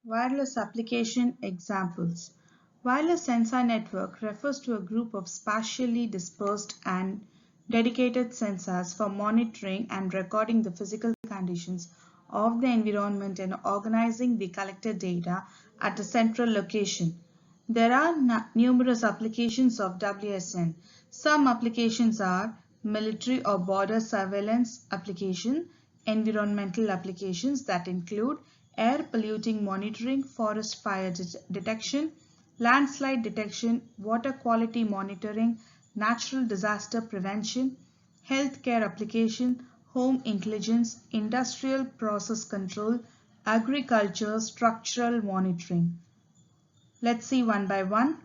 Wireless application examples. Wireless sensor network refers to a group of spatially dispersed and dedicated sensors for monitoring and recording the physical conditions of the environment and organizing the collected data at a central location. There are numerous applications of WSN. Some applications are military or border surveillance application, environmental applications that include air polluting monitoring, forest fire detection, landslide detection, water quality monitoring, natural disaster prevention, healthcare application, home intelligence, industrial process control, agriculture, structural monitoring. Let's see one by one.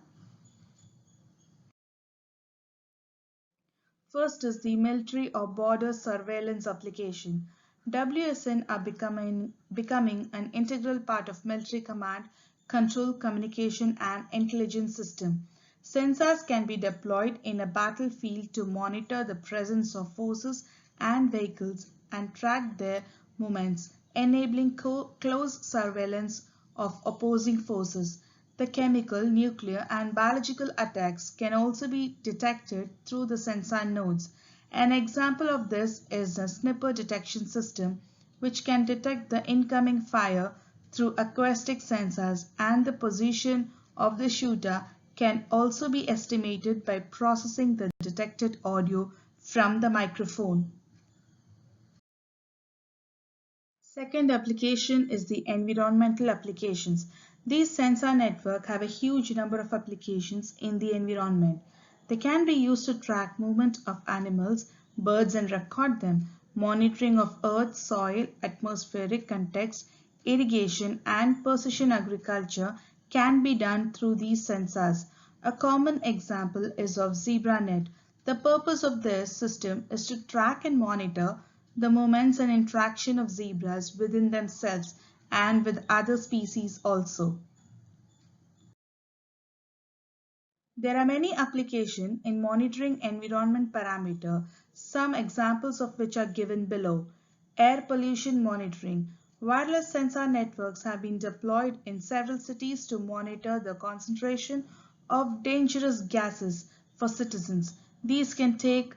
First is the military or border surveillance application. WSN are becoming an integral part of military command, control, communication, and intelligence system. Sensors can be deployed in a battlefield to monitor the presence of forces and vehicles and track their movements, enabling close surveillance of opposing forces. The chemical, nuclear, and biological attacks can also be detected through the sensor nodes. An example of this is the sniper detection system, which can detect the incoming fire through acoustic sensors, and the position of the shooter can also be estimated by processing the detected audio from the microphone. Second application is the environmental applications. These sensor networks have a huge number of applications in the environment. They can be used to track movement of animals, birds and record them. Monitoring of earth, soil, atmospheric context, irrigation and precision agriculture can be done through these sensors. A common example is of ZebraNet. The purpose of this system is to track and monitor the movements and interaction of zebras within themselves and with other species also. There are many applications in monitoring environment parameter, some examples of which are given below. Air pollution monitoring. Wireless sensor networks have been deployed in several cities to monitor the concentration of dangerous gases for citizens. These can take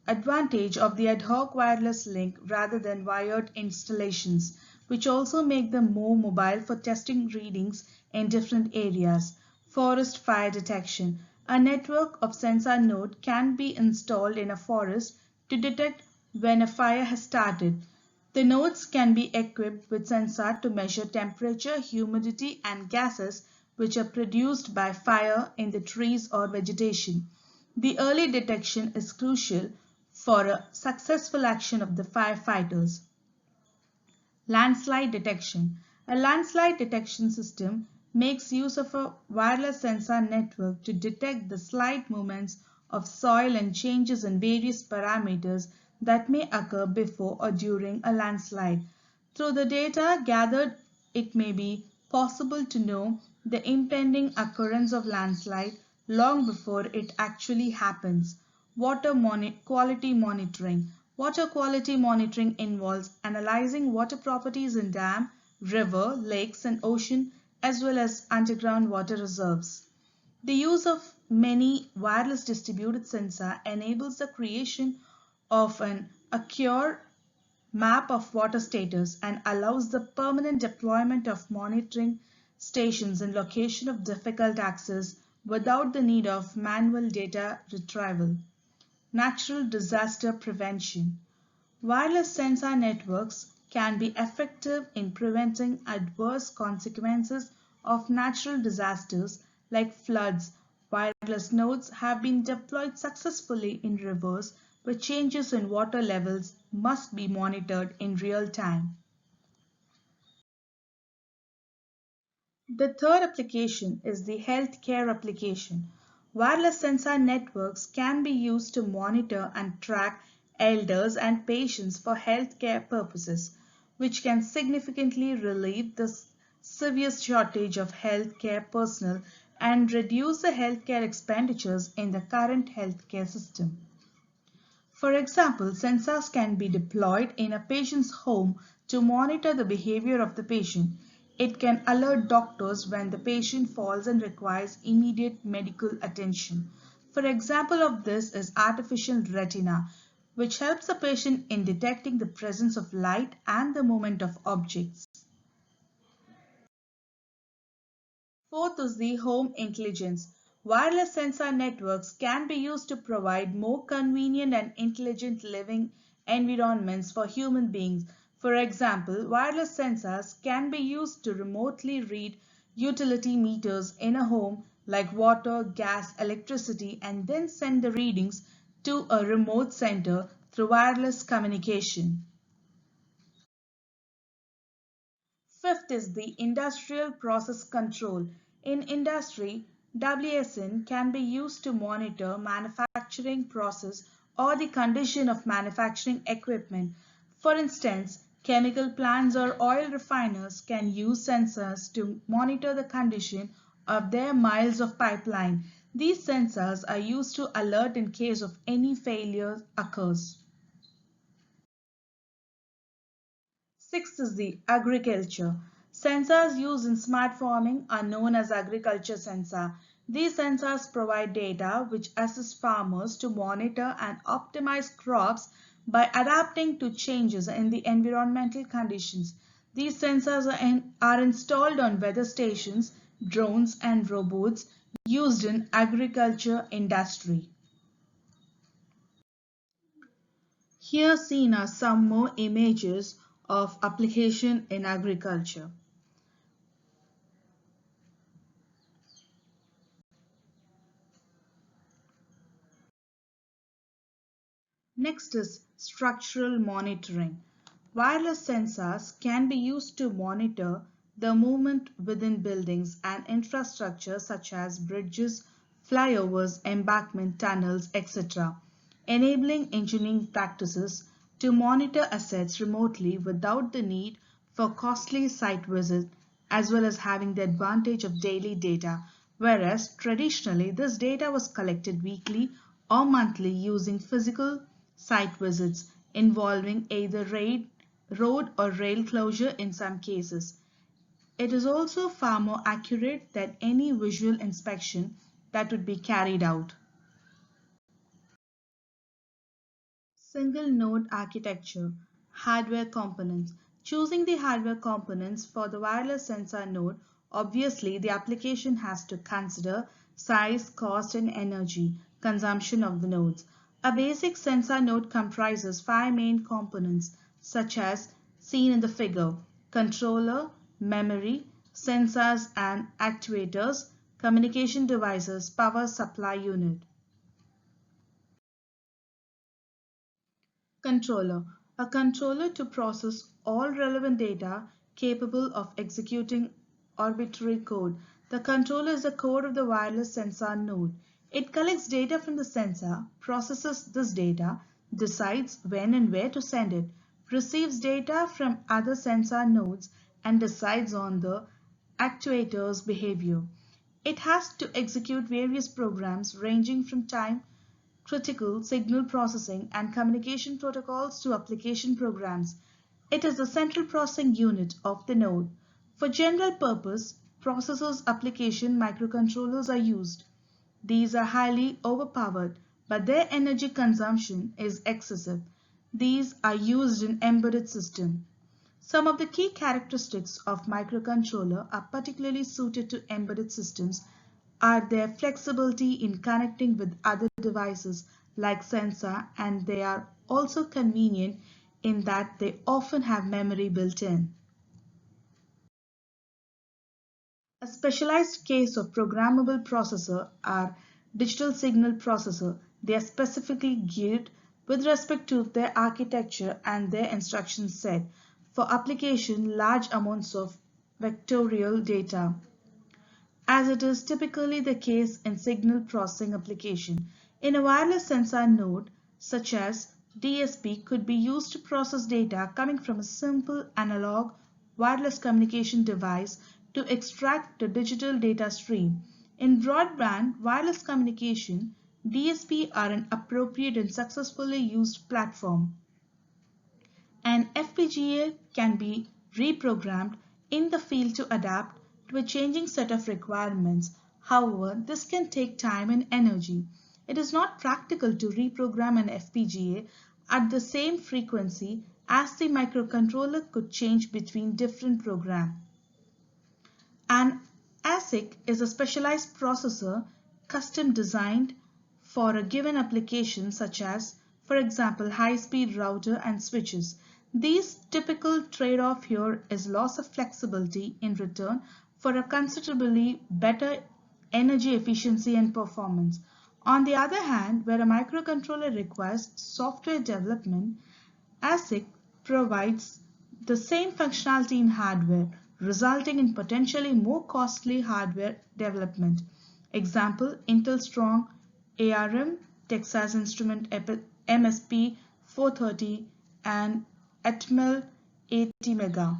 advantage of the ad hoc wireless link rather than wired installations, which also make them more mobile for testing readings in different areas. Forest fire detection. A network of sensor nodes can be installed in a forest to detect when a fire has started. The nodes can be equipped with sensors to measure temperature, humidity, and gases which are produced by fire in the trees or vegetation. The early detection is crucial for a successful action of the firefighters. Landslide detection. A landslide detection system makes use of a wireless sensor network to detect the slight movements of soil and changes in various parameters that may occur before or during a landslide. Through the data gathered, it may be possible to know the impending occurrence of landslide long before it actually happens. Water quality monitoring. Water quality monitoring involves analyzing water properties in dam, river, lakes and ocean as well as underground water reserves. The use of many wireless distributed sensors enables the creation of an accurate map of water status and allows the permanent deployment of monitoring stations in locations of difficult access without the need of manual data retrieval. Natural disaster prevention. Wireless sensor networks can be effective in preventing adverse consequences of natural disasters like floods. Wireless nodes have been deployed successfully in rivers where changes in water levels must be monitored in real time. The third application is the healthcare application. Wireless sensor networks can be used to monitor and track elders and patients for healthcare purposes, which can significantly relieve the severe shortage of healthcare personnel and reduce the healthcare expenditures in the current healthcare system. For example, sensors can be deployed in a patient's home to monitor the behavior of the patient. It can alert doctors when the patient falls and requires immediate medical attention. For example of this is artificial retina, which helps the patient in detecting the presence of light and the movement of objects. Fourth is the home intelligence. Wireless sensor networks can be used to provide more convenient and intelligent living environments for human beings. For example, wireless sensors can be used to remotely read utility meters in a home like water, gas, electricity, and then send the readings to a remote center through wireless communication. Fifth is the industrial process control. In industry, WSN can be used to monitor manufacturing process or the condition of manufacturing equipment. For instance, chemical plants or oil refiners can use sensors to monitor the condition of their miles of pipeline. These sensors are used to alert in case of any failure occurs. Sixth is the agriculture. Sensors used in smart farming are known as agriculture sensor. These sensors provide data which assist farmers to monitor and optimize crops by adapting to changes in the environmental conditions. These sensors are installed on weather stations, drones, and robots used in agriculture industry. Here seen are some more images of application in agriculture. Next is structural monitoring. Wireless sensors can be used to monitor the movement within buildings and infrastructure such as bridges, flyovers, embankment, tunnels, etc., enabling engineering practices to monitor assets remotely without the need for costly site visits, as well as having the advantage of daily data, whereas traditionally this data was collected weekly or monthly using physical site visits involving either road or rail closure in some cases. It is also far more accurate than any visual inspection that would be carried out. Single node architecture, hardware components. Choosing the hardware components for the wireless sensor node, obviously the application has to consider size, cost, and energy consumption of the nodes. A basic sensor node comprises five main components such as seen in the figure: controller, memory, sensors and actuators, communication devices, power supply unit. Controller. A controller to process all relevant data capable of executing arbitrary code. The controller is the core of the wireless sensor node. It collects data from the sensor, processes this data, decides when and where to send it, receives data from other sensor nodes, and decides on the actuator's behavior. It has to execute various programs ranging from time critical signal processing and communication protocols to application programs. It is the central processing unit of the node. For general purpose processors application microcontrollers are used. These are highly overpowered, but their energy consumption is excessive. These are used in embedded systems. Some of the key characteristics of microcontroller are particularly suited to embedded systems are their flexibility in connecting with other devices like sensor, and they are also convenient in that they often have memory built in. A specialized case of programmable processor are digital signal processor. They are specifically geared with respect to their architecture and their instruction set for application large amounts of vectorial data, as it is typically the case in signal processing application. In a wireless sensor node, such as DSP, could be used to process data coming from a simple analog wireless communication device to extract the digital data stream. In broadband wireless communication, DSP are an appropriate and successfully used platform. An FPGA can be reprogrammed in the field to adapt to a changing set of requirements. However, this can take time and energy. It is not practical to reprogram an FPGA at the same frequency as the microcontroller could change between different programs. An ASIC is a specialized processor custom designed for a given application such as, for example, high-speed router and switches. These typical trade-off here is loss of flexibility in return for a considerably better energy efficiency and performance. On the other hand, where a microcontroller requires software development, ASIC provides the same functionality in hardware, resulting in potentially more costly hardware development. Example, Intel Strong ARM, Texas Instrument MSP 430 and Atmel 80 Mega.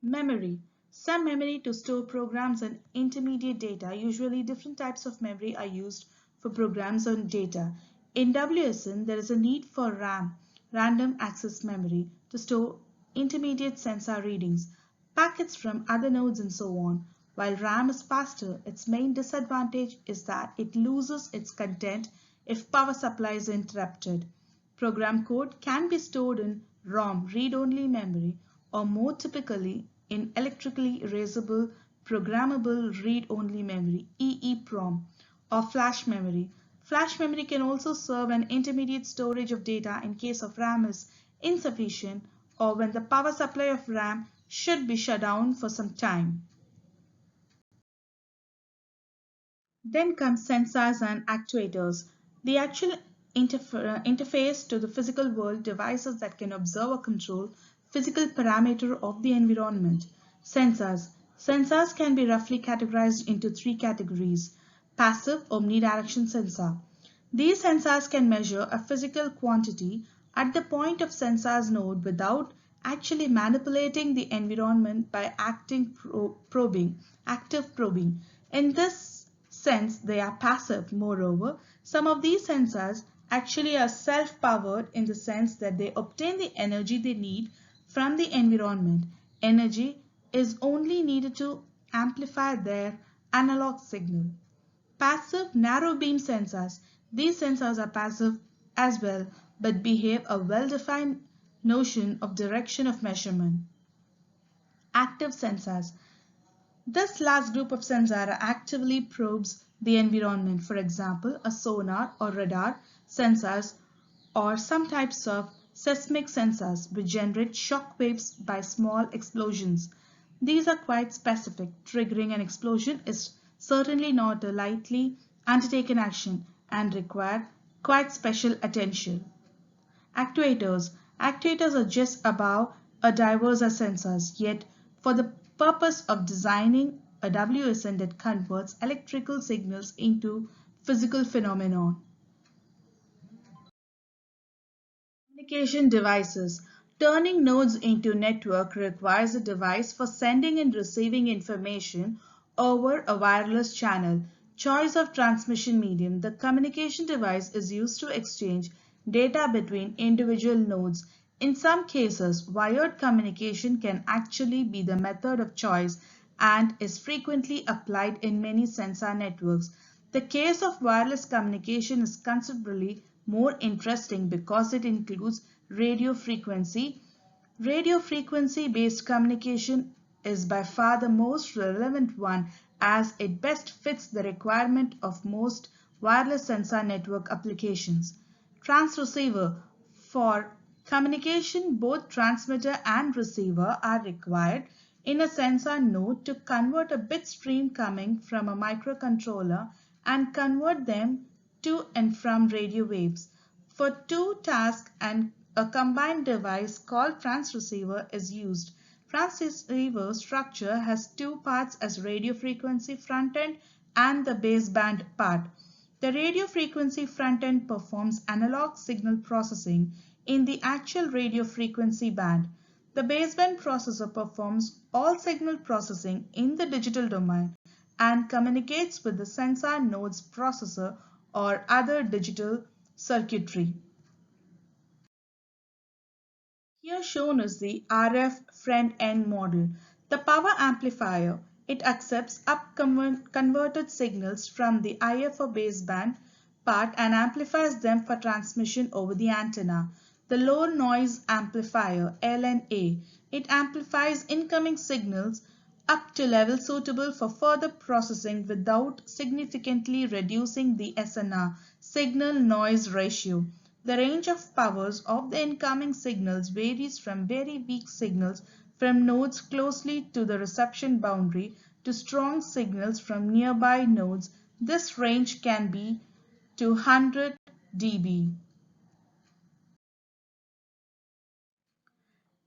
Memory. Some memory to store programs and intermediate data. Usually different types of memory are used for programs and data. In WSN, there is a need for RAM, random access memory, to store intermediate sensor readings, packets from other nodes and so on. While RAM is faster, its main disadvantage is that it loses its content if power supply is interrupted. Program code can be stored in ROM, read-only memory, or more typically in electrically erasable programmable read-only memory EEPROM or flash memory. Flash memory can also serve an intermediate storage of data in case of RAM is insufficient or when the power supply of RAM should be shut down for some time. Then comes sensors and actuators. The actual interface to the physical world, devices that can observe or control physical parameter of the environment. Sensors. Sensors can be roughly categorized into three categories. Passive omnidirection sensor. These sensors can measure a physical quantity at the point of sensor's node without actually manipulating the environment by active probing. In this sense, they are passive. Moreover, some of these sensors actually are self-powered in the sense that they obtain the energy they need from the environment. Energy is only needed to amplify their analog signal. Passive narrow beam sensors. These sensors are passive as well, but behave a well-defined notion of direction of measurement. Active sensors. This last group of sensors actively probes the environment. For example, a sonar or radar sensors or some types of seismic sensors which generate shock waves by small explosions. These are quite specific. Triggering an explosion is certainly not a lightly undertaken action and require quite special attention. Actuators. Actuators are just above a diverse as sensors, yet for the purpose of designing a WSN that converts electrical signals into physical phenomenon. Communication devices. Turning nodes into network requires a device for sending and receiving information over a wireless channel. Choice of transmission medium. The communication device is used to exchange data between individual nodes. In some cases, wired communication can actually be the method of choice and is frequently applied in many sensor networks. The case of wireless communication is considerably more interesting because it includes radio frequency. Radio frequency based communication is by far the most relevant one as it best fits the requirement of most wireless sensor network applications. Transceiver. For communication, both transmitter and receiver are required in a sensor node to convert a bit stream coming from a microcontroller and convert them to and from radio waves. For two tasks and a combined device called transceiver is used. Transceiver structure has two parts as radio frequency front end and the baseband part. The radio frequency front end performs analog signal processing in the actual radio frequency band. The baseband processor performs all signal processing in the digital domain and communicates with the sensor node's processor or other digital circuitry. Here shown is the RF front-end model. The power amplifier. It accepts converted signals from the IF or baseband part and amplifies them for transmission over the antenna. The low noise amplifier LNA. It amplifies incoming signals up to level suitable for further processing without significantly reducing the SNR signal noise ratio. The range of powers of the incoming signals varies from very weak signals from nodes closely to the reception boundary to strong signals from nearby nodes. This range can be to 100 dB.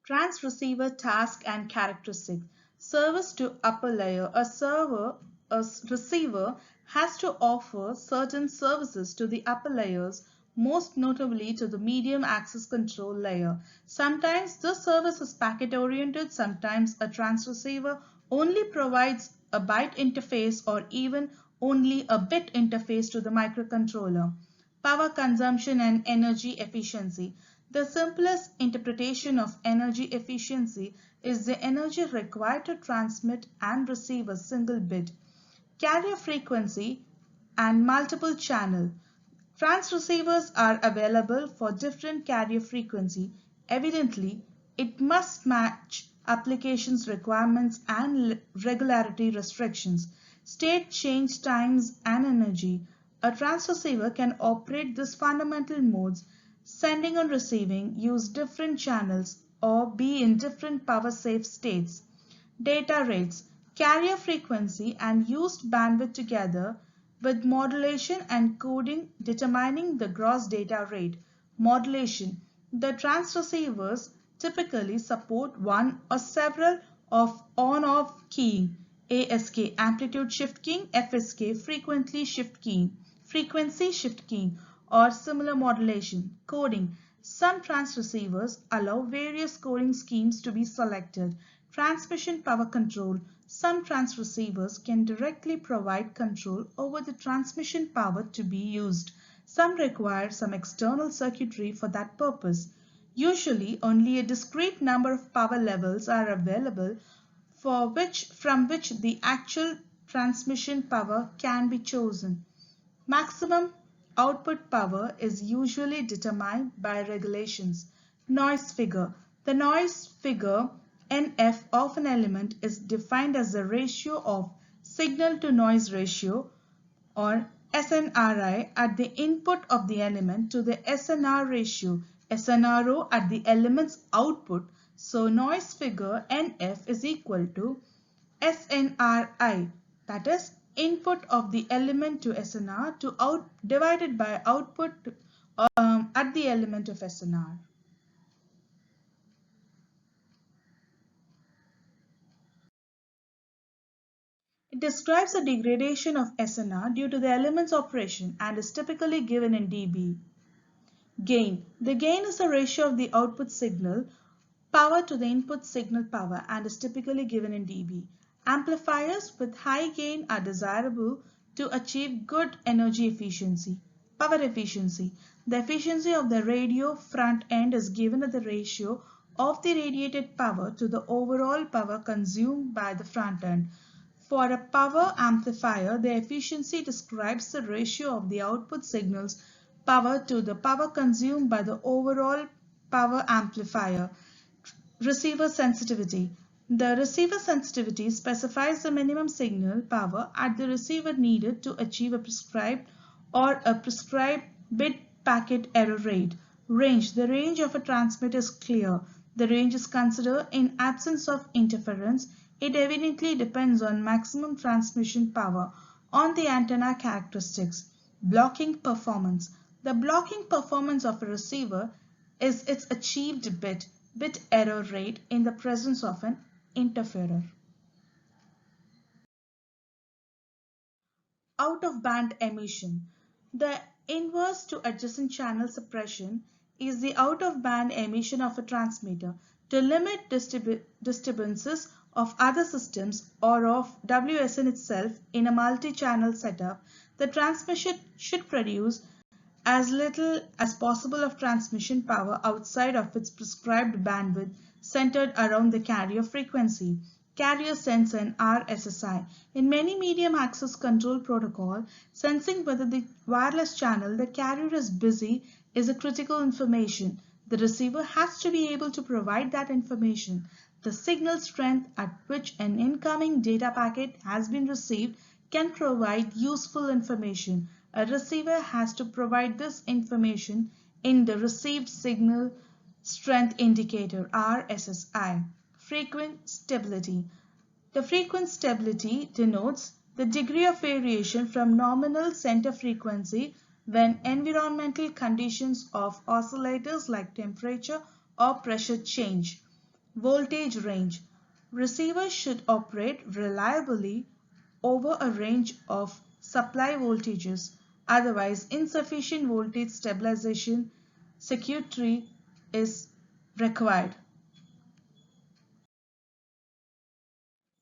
Transceiver task and characteristic. Service to upper layer. A receiver has to offer certain services to the upper layers, most notably to the medium access control layer. Sometimes this service is packet oriented, sometimes a transceiver only provides a byte interface or even only a bit interface to the microcontroller. Power consumption and energy efficiency. The simplest interpretation of energy efficiency is the energy required to transmit and receive a single bit. Carrier frequency and multiple channel. Transceivers are available for different carrier frequency. Evidently, it must match applications requirements and regularity restrictions. State change times and energy. A transceiver can operate these fundamental modes, sending and receiving, use different channels, or be in different power safe states. Data rates, carrier frequency and used bandwidth together with modulation and coding determining the gross data rate. Modulation. The transceivers typically support one or several of on-off keying, ASK amplitude shift keying, FSK frequency shift keying, or similar modulation. Coding. Some transceivers allow various coding schemes to be selected. Transmission power control. Some transceivers can directly provide control over the transmission power to be used. Some require some external circuitry for that purpose. Usually, only a discrete number of power levels are available from which the actual transmission power can be chosen. Maximum output power is usually determined by regulations. Noise figure. The noise figure NF of an element is defined as the ratio of signal to noise ratio or SNRI at the input of the element to the SNR ratio SNRO at the element's output. So noise figure NF is equal to SNRI, that is input of the element to SNR to divided by output at the element of SNR. It describes the degradation of SNR due to the element's operation and is typically given in dB. Gain. The gain is the ratio of the output signal power to the input signal power and is typically given in dB. Amplifiers with high gain are desirable to achieve good energy efficiency. Power efficiency. The efficiency of the radio front end is given as the ratio of the radiated power to the overall power consumed by the front end. For a power amplifier, the efficiency describes the ratio of the output signal's power to the power consumed by the overall power amplifier. Receiver sensitivity. The receiver sensitivity specifies the minimum signal power at the receiver needed to achieve a prescribed bit packet error rate. Range. The range of a transmit is clear. The range is considered in absence of interference. It evidently depends on maximum transmission power on the antenna characteristics. Blocking performance. The blocking performance of a receiver is its achieved bit error rate in the presence of an interferer. Out-of-band emission. The inverse to adjacent channel suppression is the out-of-band emission of a transmitter. To limit disturbances of other systems or of WSN itself in a multi-channel setup, the transmission should produce as little as possible of transmission power outside of its prescribed bandwidth centered around the carrier frequency. Carrier sense and RSSI. In many medium access control protocol, sensing whether the wireless channel the carrier is busy is a critical information. The receiver has to be able to provide that information. The signal strength at which an incoming data packet has been received can provide useful information. A receiver has to provide this information in the received signal strength indicator RSSI. Frequent stability. The frequent stability denotes the degree of variation from nominal center frequency when environmental conditions of oscillators like temperature or pressure change. Voltage range. Receivers should operate reliably over a range of supply voltages. Otherwise, insufficient voltage stabilization circuitry is required.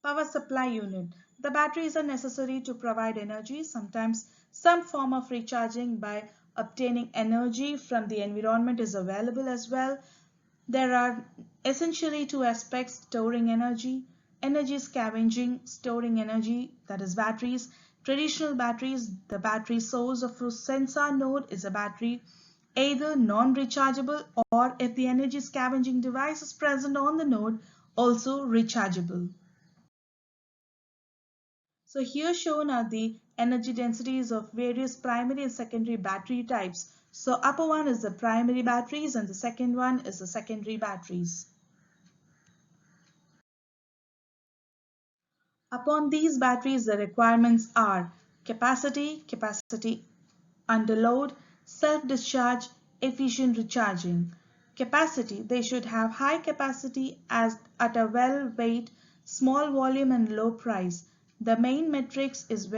Power supply unit. The batteries are necessary to provide energy, sometimes some form of recharging by obtaining energy from the environment is available as well. There are essentially two aspects: storing energy, energy scavenging, storing energy, that is batteries. Traditional batteries, the battery source of a sensor node is a battery, either non-rechargeable or, if the energy scavenging device is present on the node, also rechargeable. So here shown are the energy densities of various primary and secondary battery types. So upper one is the primary batteries and the second one is the secondary batteries. Upon these batteries, the requirements are capacity under load, self-discharge, efficient recharging. Capacity, they should have high capacity as at a well weight, small volume and low price. The main metrics is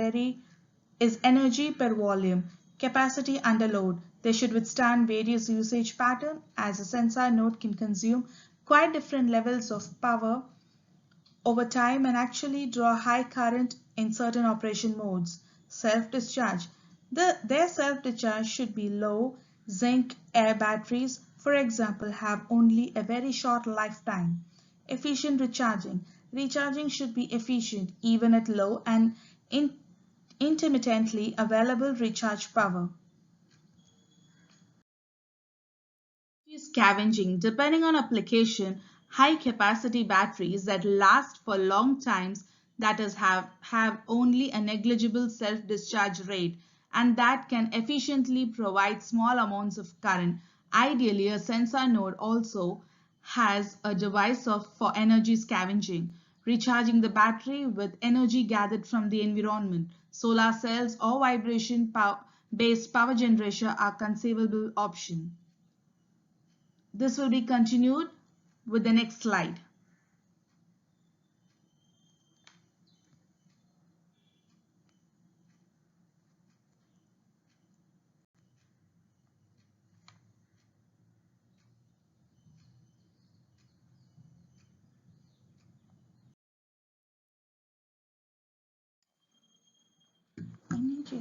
energy per volume. Capacity under load, they should withstand various usage pattern as a sensor node can consume quite different levels of power over time and actually draw high current in certain operation modes. Self-discharge. Their self-discharge should be low. Zinc air batteries, for example, have only a very short lifetime. Efficient recharging. Recharging should be efficient even at low and intermittently available recharge power. Scavenging. Depending on application, high capacity batteries that last for long times, that is have only a negligible self-discharge rate and that can efficiently provide small amounts of current. Ideally, a sensor node also has a device for energy scavenging, recharging the battery with energy gathered from the environment. Solar cells or vibration based power generation are conceivable options. This will be continued with the next slide. Energy